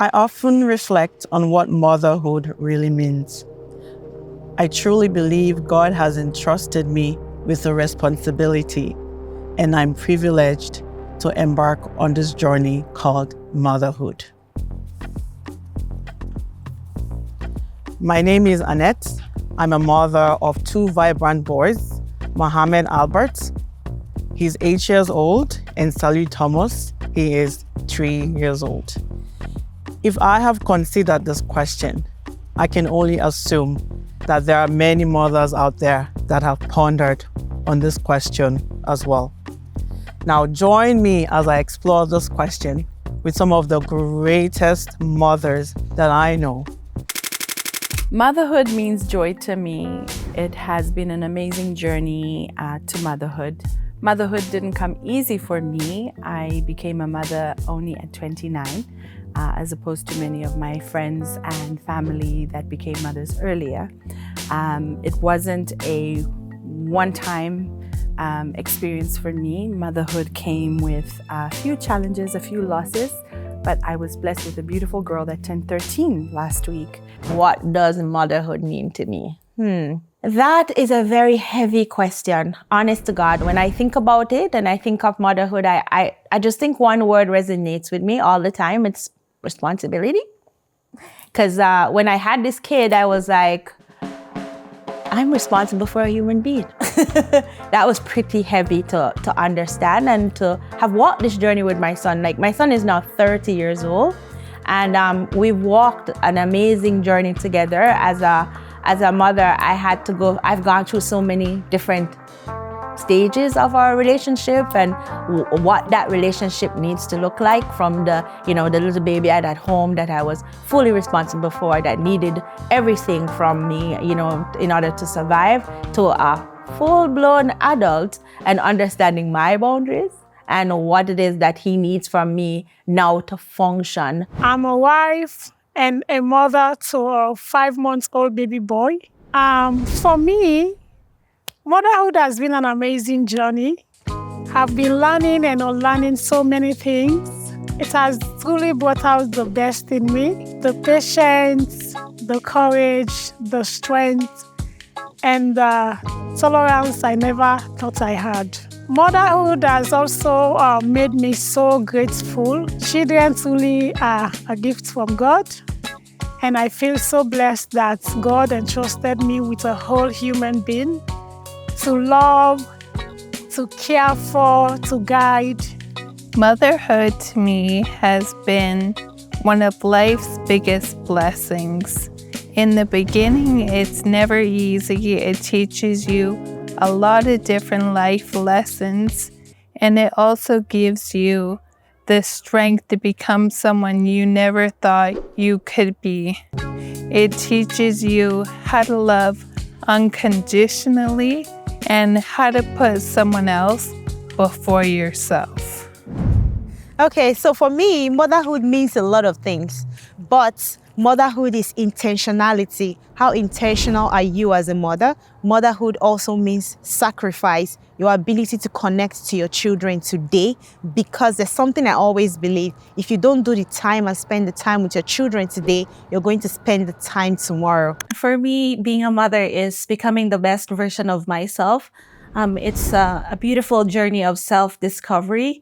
I often reflect on what motherhood really means. I truly believe God has entrusted me with a responsibility, and I'm privileged to embark on this journey called motherhood. My name is Annette. I'm a mother of two vibrant boys, Mohammed Albert. He's 8 years old, and Salih Thomas. He is 3 years old. If I have considered this question, I can only assume that there are many mothers out there that have pondered on this question as well. Now, join me as I explore this question with some of the greatest mothers that I know. Motherhood means joy to me. It has been an amazing journey to motherhood. Motherhood didn't come easy for me. I became a mother only at 29, as opposed to many of my friends and family that became mothers earlier. It wasn't a one-time experience for me. Motherhood came with a few challenges, a few losses, but I was blessed with a beautiful girl that turned 13 last week. What does motherhood mean to me? That is a very heavy question, honest to God. When I think about it and I think of motherhood, I just think one word resonates with me all the time. It's responsibility. Because when I had this kid, I was like, I'm responsible for a human being. That was pretty heavy to understand and to have walked this journey with my son. Like, my son is now 30 years old, and we've walked an amazing journey together. As a mother, I've gone through so many different stages of our relationship and what that relationship needs to look like, from the little baby I had at home that I was fully responsible for, that needed everything from me, in order to survive, to a full-blown adult and understanding my boundaries and what it is that he needs from me now to function. I'm a wife and a mother to a 5-month-old baby boy. For me, motherhood has been an amazing journey. I've been learning and unlearning so many things. It has truly brought out the best in me, the patience, the courage, the strength, and the tolerance I never thought I had. Motherhood has also made me so grateful. Children truly are a gift from God, and I feel so blessed that God entrusted me with a whole human being to love, to care for, to guide. Motherhood to me has been one of life's biggest blessings. In the beginning, it's never easy. It teaches you a lot of different life lessons, and it also gives you the strength to become someone you never thought you could be. It teaches you how to love unconditionally and how to put someone else before yourself. Okay, so for me, motherhood means a lot of things, but motherhood is intentionality. How intentional are you as a mother? Motherhood also means sacrifice, your ability to connect to your children today, because there's something I always believe: if you don't do the time and spend the time with your children today, you're going to spend the time tomorrow. For me, being a mother is becoming the best version of myself. It's a beautiful journey of self-discovery.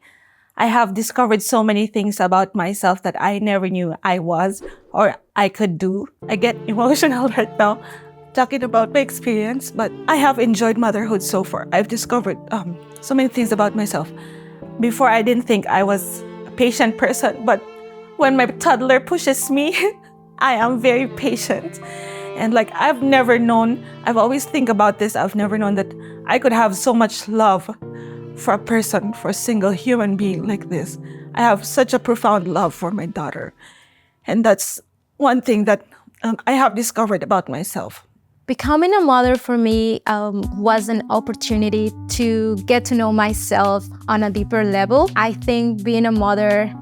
I have discovered so many things about myself that I never knew I was or I could do. I get emotional right now talking about my experience, but I have enjoyed motherhood so far. I've discovered so many things about myself. Before, I didn't think I was a patient person, but when my toddler pushes me, I am very patient. And I've always think about this, I've never known that I could have so much love for a person, for a single human being like this. I have such a profound love for my daughter. And that's one thing that I have discovered about myself. Becoming a mother for me was an opportunity to get to know myself on a deeper level. I think being a mother,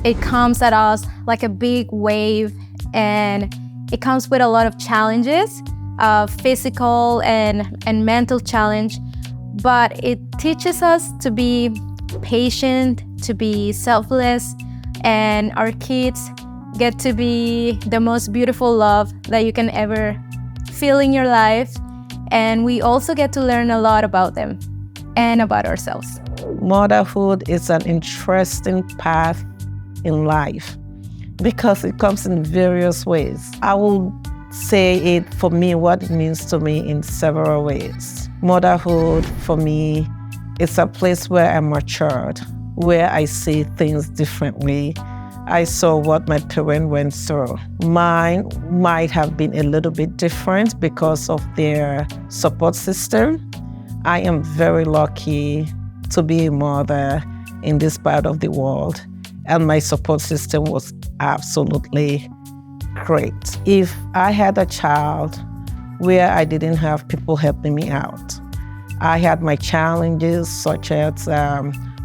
it comes at us like a big wave, and it comes with a lot of challenges, physical and mental challenge, but it teaches us to be patient, to be selfless, and our kids, get to be the most beautiful love that you can ever feel in your life. And we also get to learn a lot about them and about ourselves. Motherhood is an interesting path in life because it comes in various ways. I will say it for me, what it means to me in several ways. Motherhood for me is a place where I matured, where I see things differently. I saw what my parents went through. Mine might have been a little bit different because of their support system. I am very lucky to be a mother in this part of the world, and my support system was absolutely great. If I had a child where I didn't have people helping me out, I had my challenges such as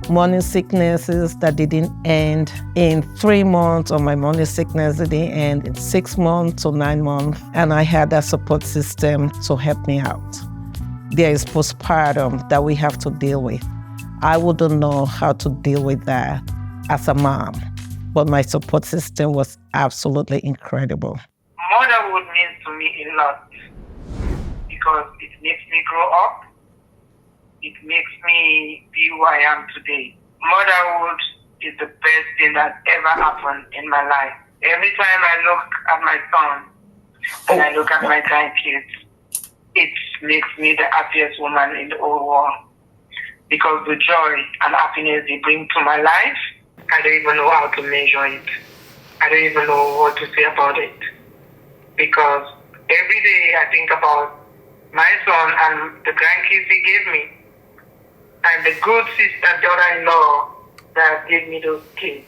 morning sicknesses that didn't end in 3 months, or my morning sickness didn't end in 6 months or 9 months, and I had that support system to help me out. There is postpartum that we have to deal with. I wouldn't know how to deal with that as a mom, but my support system was absolutely incredible. Motherhood means to me a lot because it makes me grow up. It makes me be who I am today. Motherhood is the best thing that ever happened in my life. Every time I look at my son and I look at my grandkids, it makes me the happiest woman in the whole world. Because the joy and happiness they bring to my life, I don't even know how to measure it. I don't even know what to say about it. Because every day I think about my son and the grandkids he gave me, and the good sister, daughter-in-law that gave me those kids.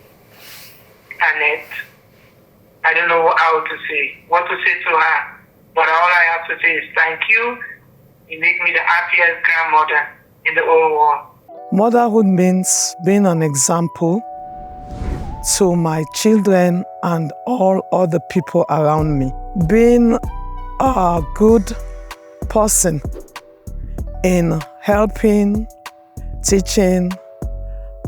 Annette, I don't know how to say, what to say to her, but all I have to say is thank you. You make me the happiest grandmother in the whole world. Motherhood means being an example to my children and all other people around me. Being a good person in helping, teaching,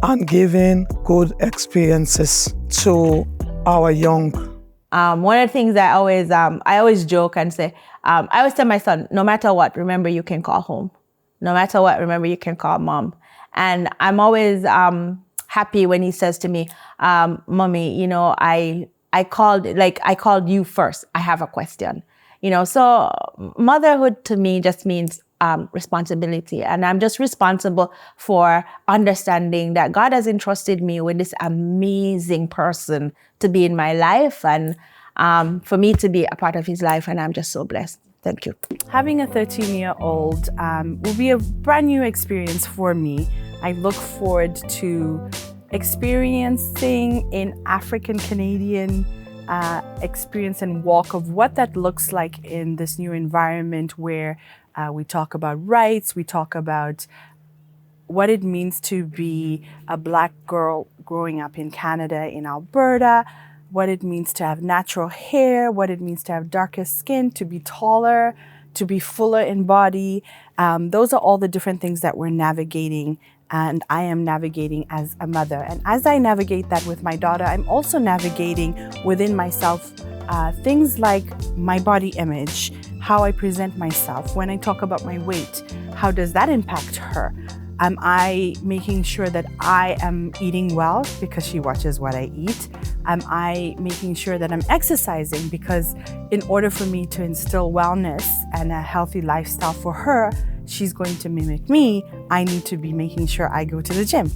and giving good experiences to our young. One of the things I always joke and say, I always tell my son, no matter what, remember you can call home. No matter what, remember you can call mom. And I'm always happy when he says to me, Mommy, you know, I called you first. I have a question. You know, so motherhood to me just means responsibility. And I'm just responsible for understanding that God has entrusted me with this amazing person to be in my life and for me to be a part of his life. And I'm just so blessed. Thank you. Having a 13-year-old will be a brand new experience for me. I look forward to experiencing an African-Canadian experience and walk of what that looks like in this new environment where we talk about rights, we talk about what it means to be a Black girl growing up in Canada, in Alberta, what it means to have natural hair, what it means to have darker skin, to be taller, to be fuller in body. Those are all the different things that we're navigating, and I am navigating as a mother. And as I navigate that with my daughter, I'm also navigating within myself things like my body image, how I present myself. When I talk about my weight, how does that impact her? Am I making sure that I am eating well because she watches what I eat? Am I making sure that I'm exercising? Because in order for me to instill wellness and a healthy lifestyle for her, she's going to mimic me. I need to be making sure I go to the gym.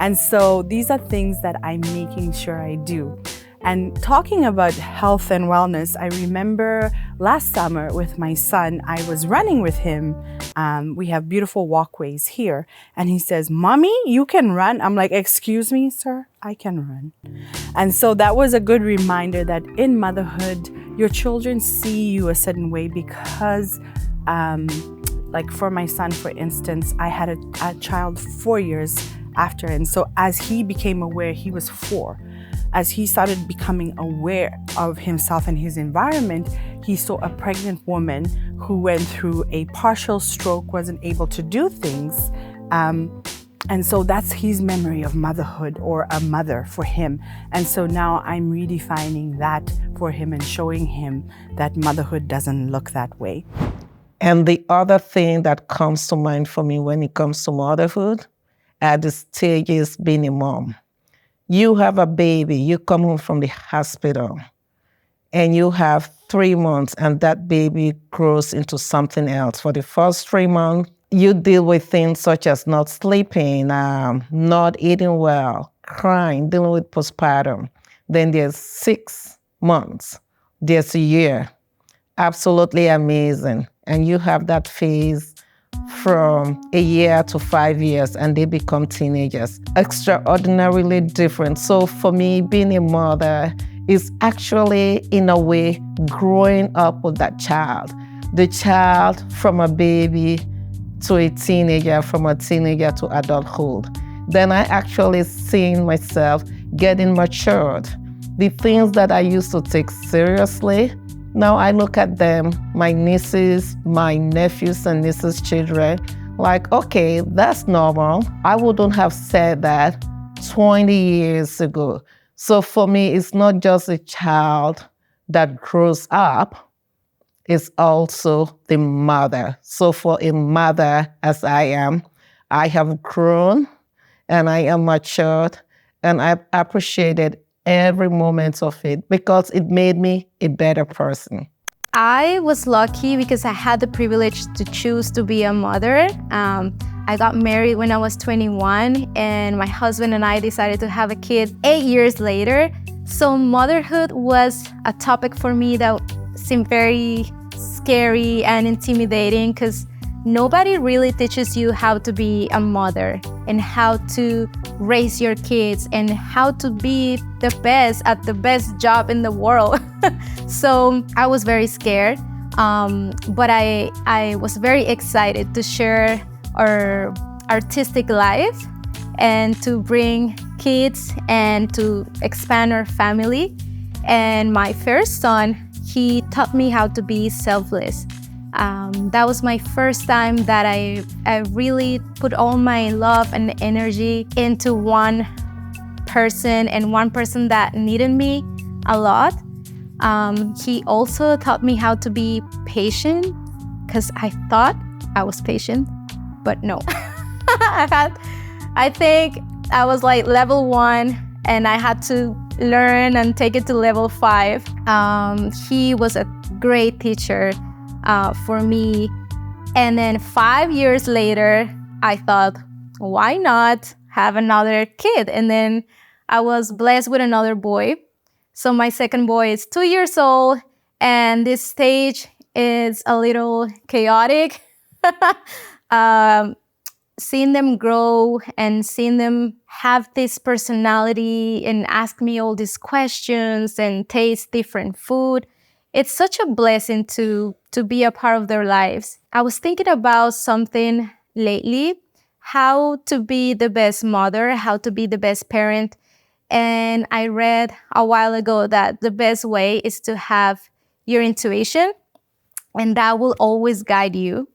And so these are things that I'm making sure I do. And talking about health and wellness, I remember last summer with my son, I was running with him. We have beautiful walkways here. And he says, Mommy, you can run. I'm like, excuse me, sir, I can run. And so that was a good reminder that in motherhood, your children see you a certain way because, like for my son, for instance, I had a child 4 years after. And so as he became aware, he was 4. As he started becoming aware of himself and his environment, he saw a pregnant woman who went through a partial stroke, wasn't able to do things. And so that's his memory of motherhood, or a mother for him. And so now I'm redefining that for him and showing him that motherhood doesn't look that way. And the other thing that comes to mind for me when it comes to motherhood at the stage is being a mom. You have a baby, you come home from the hospital, and you have 3 months, and that baby grows into something else. For the first 3 months, you deal with things such as not sleeping, not eating well, crying, dealing with postpartum. Then there's 6 months, there's a year. Absolutely amazing. And you have that phase from a year to 5 years, and they become teenagers. Extraordinarily different. So for me, being a mother is actually, in a way, growing up with that child. The child from a baby to a teenager, from a teenager to adulthood. Then I actually seen myself getting matured. The things that I used to take seriously, now I look at them, my nieces, my nephews and nieces' children, like, okay, that's normal. I wouldn't have said that 20 years ago. So for me, it's not just a child that grows up, it's also the mother. So for a mother, as I am, I have grown and I am matured, and I've appreciated every moment of it because it made me a better person. I was lucky because I had the privilege to choose to be a mother. I got married when I was 21, and my husband and I decided to have a kid 8 years later. So motherhood was a topic for me that seemed very scary and intimidating because nobody really teaches you how to be a mother and how to raise your kids and how to be the best at the best job in the world. So I was very scared, but I was very excited to share our artistic life and to bring kids and to expand our family. And my first son, he taught me how to be selfless. That was my first time that I really put all my love and energy into one person, and one person that needed me a lot. He also taught me how to be patient, because I thought I was patient, but no. I think I was like level 1, and I had to learn and take it to level 5. He was a great teacher for me. And then 5 years later, I thought, why not have another kid? And then I was blessed with another boy. So my second boy is 2 years old, and this stage is a little chaotic. Seeing them grow and seeing them have this personality and ask me all these questions and taste different food, it's such a blessing to be a part of their lives. I was thinking about something lately, how to be the best mother, how to be the best parent. And I read a while ago that the best way is to have your intuition, and that will always guide you.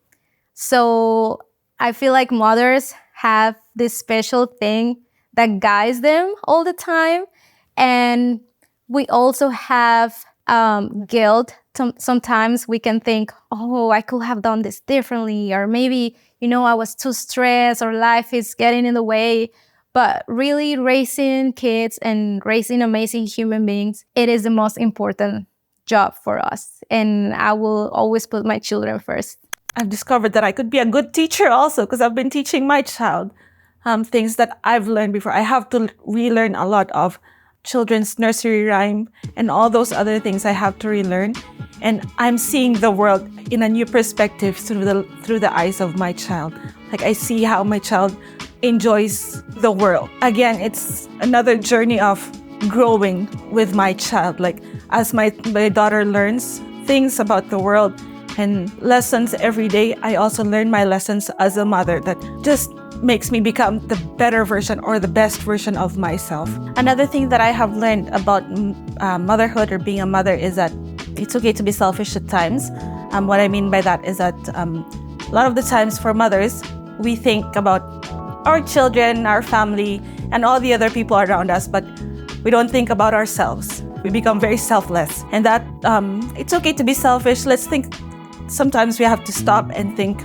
So I feel like mothers have this special thing that guides them all the time. And we also have guilt. Sometimes we can think, oh, I could have done this differently, or maybe, I was too stressed, or life is getting in the way. But really, raising kids and raising amazing human beings, it is the most important job for us. And I will always put my children first. I've discovered that I could be a good teacher also, because I've been teaching my child things that I've learned before. I have to relearn a lot of children's nursery rhyme and all those other things I have to relearn. And I'm seeing the world in a new perspective through the eyes of my child. Like, I see how my child enjoys the world. Again, it's another journey of growing with my child. Like, as my daughter learns things about the world and lessons every day, I also learn my lessons as a mother that just makes me become the better version or the best version of myself. Another thing that I have learned about motherhood or being a mother is that it's okay to be selfish at times. What I mean by that is that a lot of the times for mothers, we think about our children, our family, and all the other people around us, but we don't think about ourselves. We become very selfless. And that it's okay to be selfish. Let's think, sometimes we have to stop and think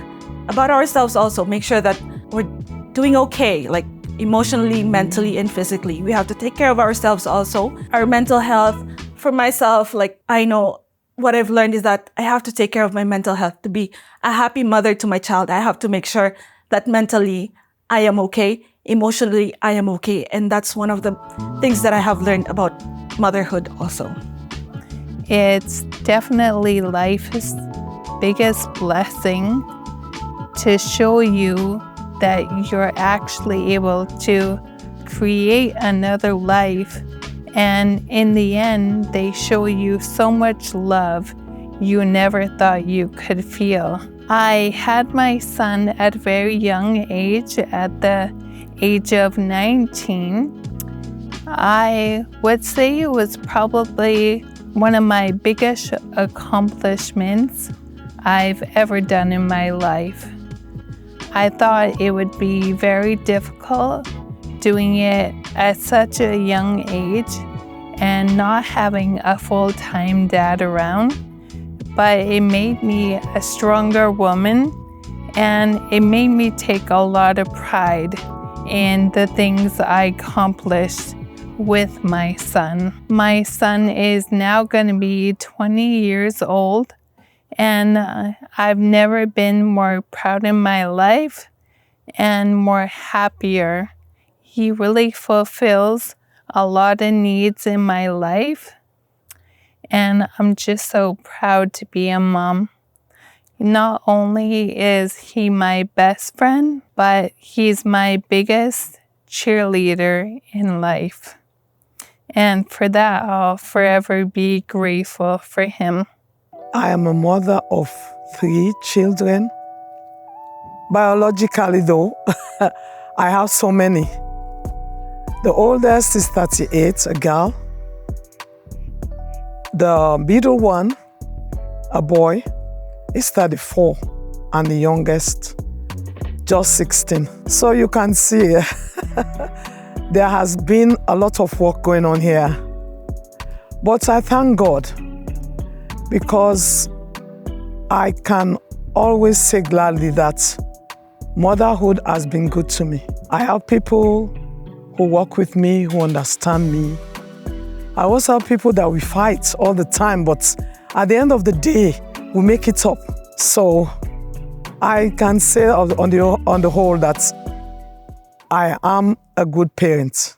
about ourselves also. Make sure that we're doing okay, like emotionally, mentally, and physically. We have to take care of ourselves also. Our mental health, for myself, like I know what I've learned is that I have to take care of my mental health. To be a happy mother to my child, I have to make sure that mentally I am okay, emotionally I am okay. And that's one of the things that I have learned about motherhood also. It's definitely life's biggest blessing to show you that you're actually able to create another life. And in the end, they show you so much love you never thought you could feel. I had my son at a very young age, at the age of 19. I would say it was probably one of my biggest accomplishments I've ever done in my life. I thought it would be very difficult doing it at such a young age and not having a full-time dad around, but it made me a stronger woman, and it made me take a lot of pride in the things I accomplished with my son. My son is now going to be 20 years old, and I've never been more proud in my life and more happier. He really fulfills a lot of needs in my life, and I'm just so proud to be a mom. Not only is he my best friend, but he's my biggest cheerleader in life. And for that, I'll forever be grateful for him. I am a mother of 3 children. Biologically, though, I have so many. The oldest is 38, a girl. The middle one, a boy, is 34, and the youngest, just 16. So you can see there has been a lot of work going on here. But I thank God, because I can always say gladly that motherhood has been good to me. I have people who work with me, who understand me. I also have people that we fight all the time, but at the end of the day, we make it up. So I can say on the whole that I am a good parent.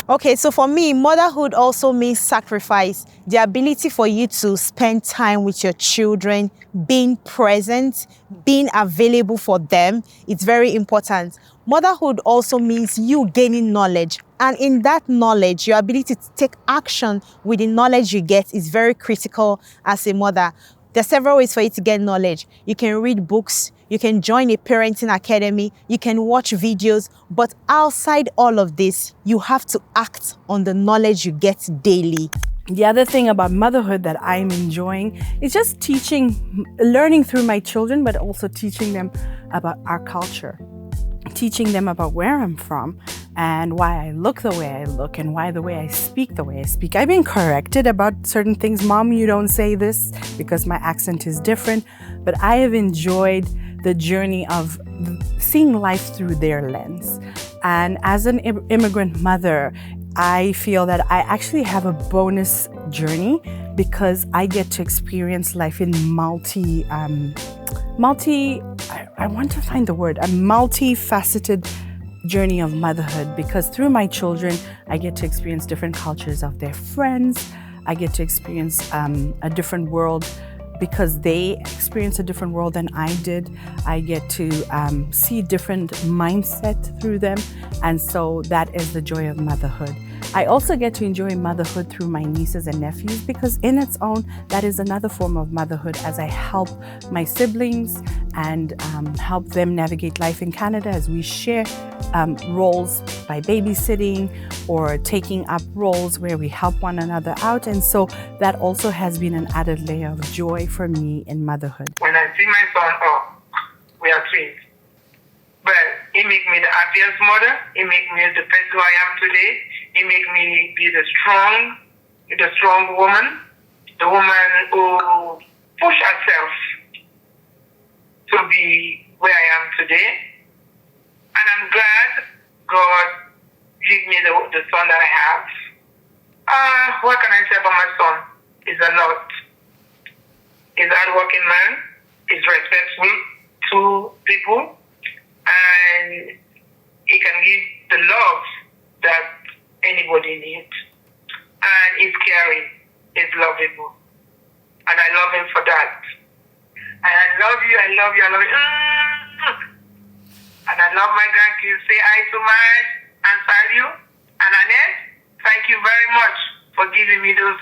Okay, so for me, motherhood also means sacrifice. The ability for you to spend time with your children, being present, being available for them, it's very important. Motherhood also means you gaining knowledge. And in that knowledge, your ability to take action with the knowledge you get is very critical as a mother. There are several ways for you to get knowledge. You can read books, you can join a parenting academy, you can watch videos, but outside all of this, you have to act on the knowledge you get daily. The other thing about motherhood that I'm enjoying is just learning through my children, but also teaching them about our culture, teaching them about where I'm from and why I look the way I look and why the way I speak the way I speak. I've been corrected about certain things. Mom, you don't say this because my accent is different, but I have enjoyed the journey of seeing life through their lens. And as an immigrant mother, I feel that I actually have a bonus journey because I get to experience life in I want to find the word, a multifaceted journey of motherhood, because through my children, I get to experience different cultures of their friends. I get to experience a different world because they experience a different world than I did. I get to see different mindset through them. And so that is the joy of motherhood. I also get to enjoy motherhood through my nieces and nephews because in its own, that is another form of motherhood as I help my siblings and help them navigate life in Canada as we share roles by babysitting or taking up roles where we help one another out. And so that also has been an added layer of joy for me in motherhood. When I see my son, we are twins. make me the happiest mother. It make me the person who I am today. It make me be the strong woman, the woman who push herself to be where I am today. And I'm glad God gave me the son that I have. What can I say about my son? He's a lot. He's a hardworking man. He's respectful to people. And he can give the love that anybody needs. And he's caring. He's lovable. And I love him for that. And I love you, I love you, I love you. And I love my grandkids. Say hi to Maj and Saliu and Annette. Thank you very much for giving me those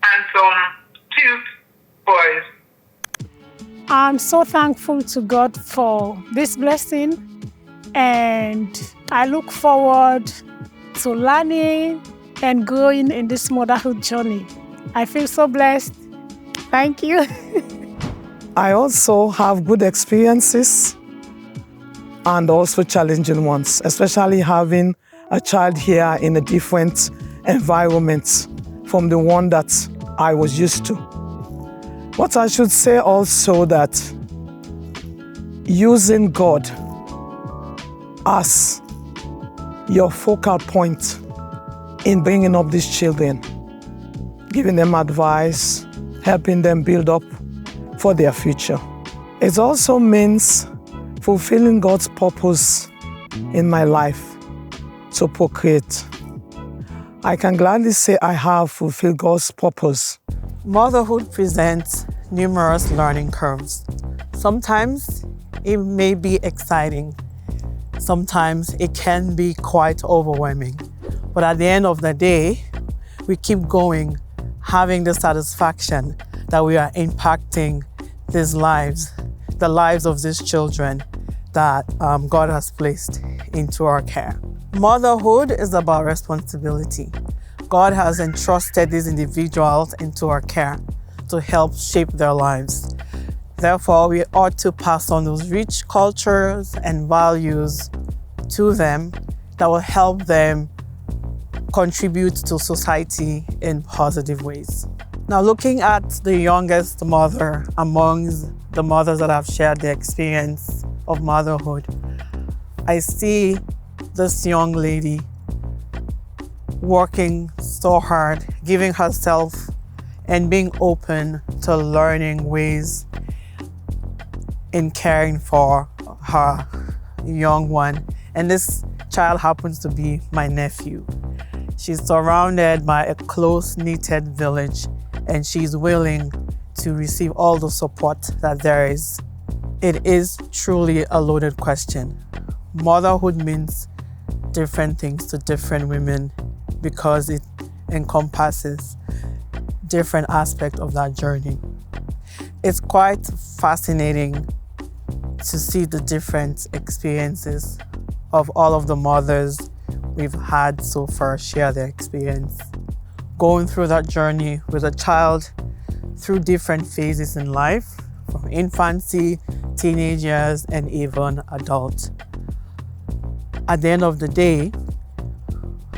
handsome, cute boys. I'm so thankful to God for this blessing, and I look forward to learning and growing in this motherhood journey. I feel so blessed. Thank you. I also have good experiences and also challenging ones, especially having a child here in a different environment from the one that I was used to. But I should say also that using God as your focal point in bringing up these children, giving them advice, helping them build up for their future. It also means fulfilling God's purpose in my life to procreate. I can gladly say I have fulfilled God's purpose. Motherhood presents numerous learning curves. Sometimes it may be exciting. Sometimes it can be quite overwhelming. But at the end of the day, we keep going, having the satisfaction that we are impacting these lives, the lives of these children that God has placed into our care. Motherhood is about responsibility. God has entrusted these individuals into our care to help shape their lives. Therefore, we ought to pass on those rich cultures and values to them that will help them contribute to society in positive ways. Now, looking at the youngest mother amongst the mothers that have shared the experience of motherhood, I see this young lady working so hard, giving herself and being open to learning ways in caring for her young one. And this child happens to be my nephew. She's surrounded by a close-knitted village, and she's willing to receive all the support that there is. It is truly a loaded question. Motherhood means different things to different women because it encompasses different aspects of that journey. It's quite fascinating to see the different experiences of all of the mothers we've had so far share their experience. Going through that journey with a child through different phases in life, from infancy, teenagers, and even adult. At the end of the day,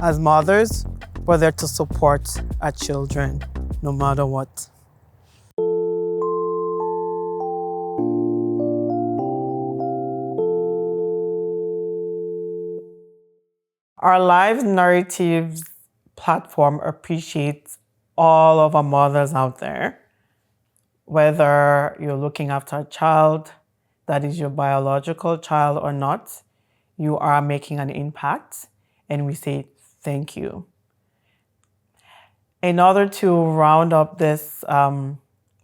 as mothers, we're there to support our children, no matter what. Our Live Narratives platform appreciates all of our mothers out there. Whether you're looking after a child that is your biological child or not, you are making an impact, and we say thank you. In order to round up this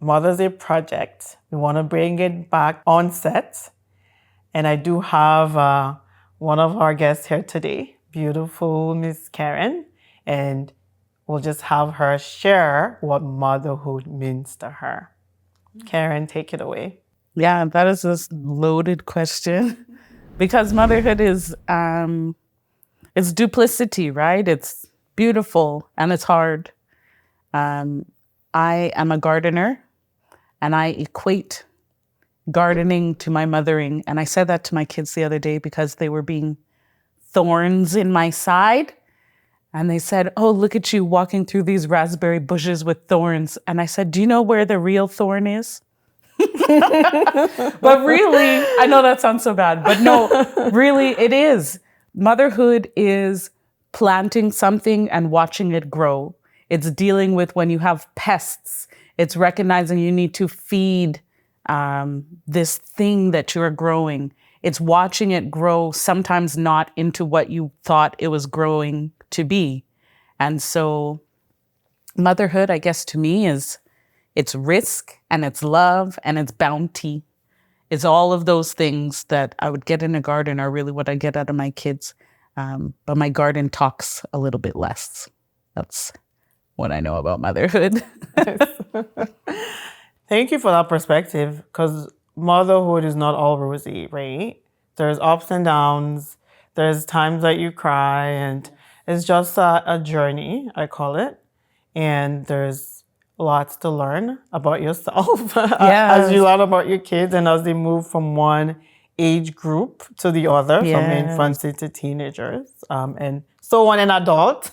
Mother's Day project, we want to bring it back on set. And I do have one of our guests here today, beautiful Miss Karen, and we'll just have her share what motherhood means to her. Karen, take it away. Yeah, that is a loaded question because motherhood is it's duplicity, right? It's beautiful and it's hard. I am a gardener, and I equate gardening to my mothering. And I said that to my kids the other day because they were being thorns in my side. And they said, "Oh, look at you walking through these raspberry bushes with thorns." And I said, "Do you know where the real thorn is?" But really, I know that sounds so bad, but no, really it is. Motherhood is planting something and watching it grow. It's dealing with when you have pests. It's recognizing you need to feed this thing that you're growing. It's watching it grow, sometimes not into what you thought it was growing to be. And so motherhood, I guess, to me is it's risk and it's love and it's bounty. It's all of those things that I would get in a garden are really what I get out of my kids. But my garden talks a little bit less. That's what I know about motherhood. Thank you for that perspective, because motherhood is not all rosy, right? There's ups and downs. There's times that you cry, and it's just a journey, I call it. And there's lots to learn about yourself as you learn about your kids and as they move from one age group to the other, from infancy to teenagers, and so on, an adult.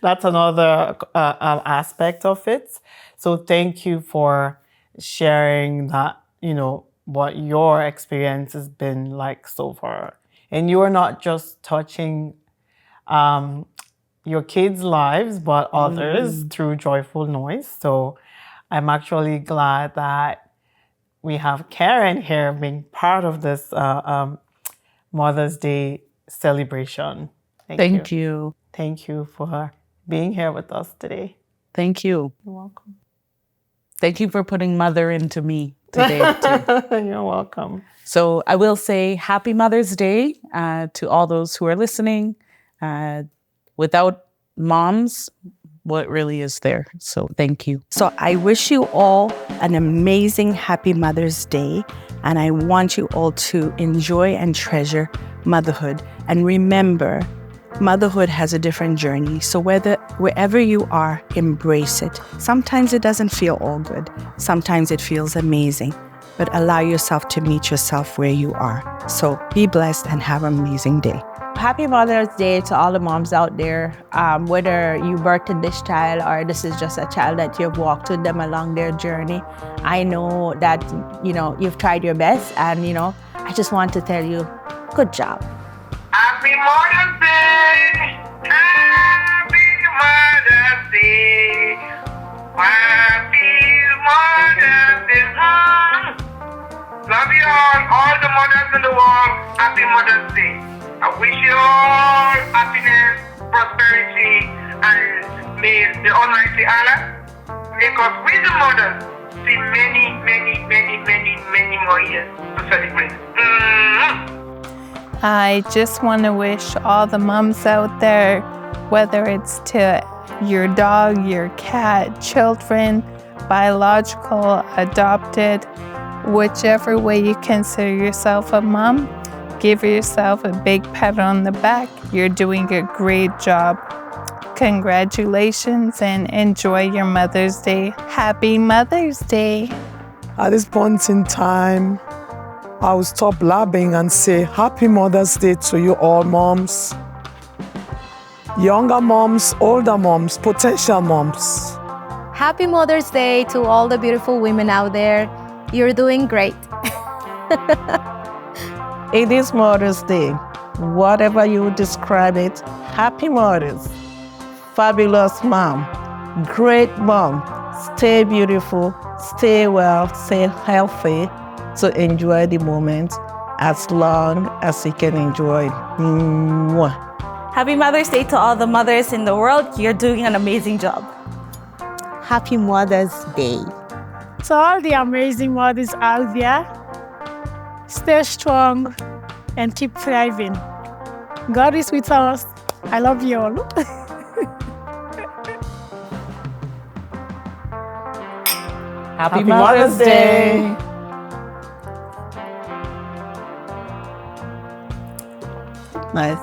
That's another aspect of it. So thank you for sharing that, what your experience has been like so far. And you are not just touching your kids' lives, but others through Joyful Noise. So I'm actually glad that we have Karen here being part of this Mother's Day celebration. Thank you. Thank you for being here with us today. Thank you. You're welcome. Thank you for putting mother into me today, too. You're welcome. So I will say happy Mother's Day to all those who are listening. Without moms, what really is there? So thank you. So I wish you all an amazing happy Mother's Day. And I want you all to enjoy and treasure motherhood. And remember, motherhood has a different journey. So wherever you are, embrace it. Sometimes it doesn't feel all good. Sometimes it feels amazing. But allow yourself to meet yourself where you are. So be blessed and have an amazing day. Happy Mother's Day to all the moms out there. Whether you birthed this child or this is just a child that you've walked with them along their journey, I know that, you've tried your best, and, I just want to tell you, good job. Happy Mother's Day! Happy Mother's Day! Happy Mother's Day! Love you all the mothers in the world. Happy Mother's Day. I wish you all happiness, prosperity, and may the Almighty Allah make us with the mothers see many, many, many, many, many more years to celebrate. I just want to wish all the moms out there, whether it's to your dog, your cat, children, biological, adopted, whichever way you consider yourself a mom, give yourself a big pat on the back. You're doing a great job. Congratulations and enjoy your Mother's Day. Happy Mother's Day. At this point in time, I will stop blabbing and say Happy Mother's Day to you all moms. Younger moms, older moms, potential moms. Happy Mother's Day to all the beautiful women out there. You're doing great. It is Mother's Day. Whatever you describe it, happy mothers. Fabulous mom. Great mom. Stay beautiful, stay well, stay healthy to enjoy the moment as long as you can enjoy it. Mwah. Happy Mother's Day to all the mothers in the world. You're doing an amazing job. Happy Mother's Day. To all the amazing mothers out there, stay strong and keep thriving. God is with us. I love you all. Happy Mother's Day. Nice.